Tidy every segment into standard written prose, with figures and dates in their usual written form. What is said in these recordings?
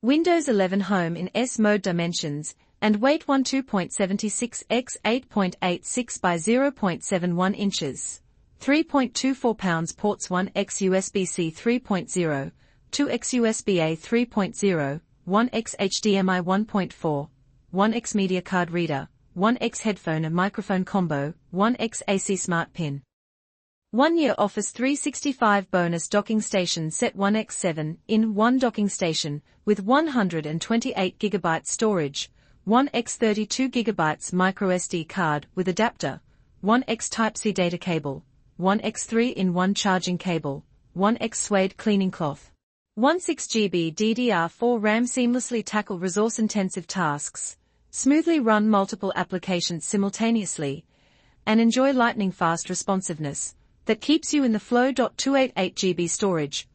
Windows 11 Home in S Mode dimensions, and weight 12.76 x 8.86 by 0.71 inches. 3.24 pounds. Ports 1x USB-C 3.0, 2x USB-A 3.0, 1x HDMI 1.4, 1x media card reader, 1x headphone and microphone combo, 1x AC smart pin. 1 year Office 365 bonus docking station set 1x 7-in-1 docking station with 128GB storage, 1x 32GB microSD card with adapter, 1x Type-C data cable, 1x 3-in-1 charging cable, 1x suede cleaning cloth. 16GB DDR4 RAM seamlessly tackle resource-intensive tasks, smoothly run multiple applications simultaneously, and enjoy lightning-fast responsiveness that keeps you in the flow. 288GB storage,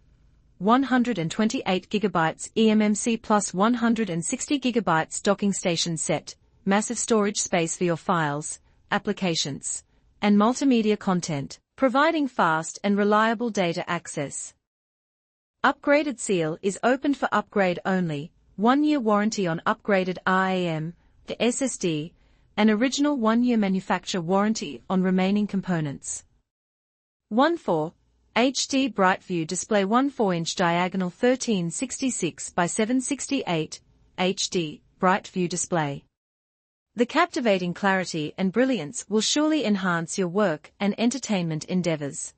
128GB eMMC plus 160GB docking station set, massive storage space for your files, applications, and multimedia content, providing fast and reliable data access. Upgraded seal is opened for upgrade only, 1-year warranty on upgraded RAM, the SSD, and original 1-year manufacturer warranty on remaining components. 1.4 HD BrightView display 1.4-inch diagonal 1366 by 768 HD BrightView display. The captivating clarity and brilliance will surely enhance your work and entertainment endeavors.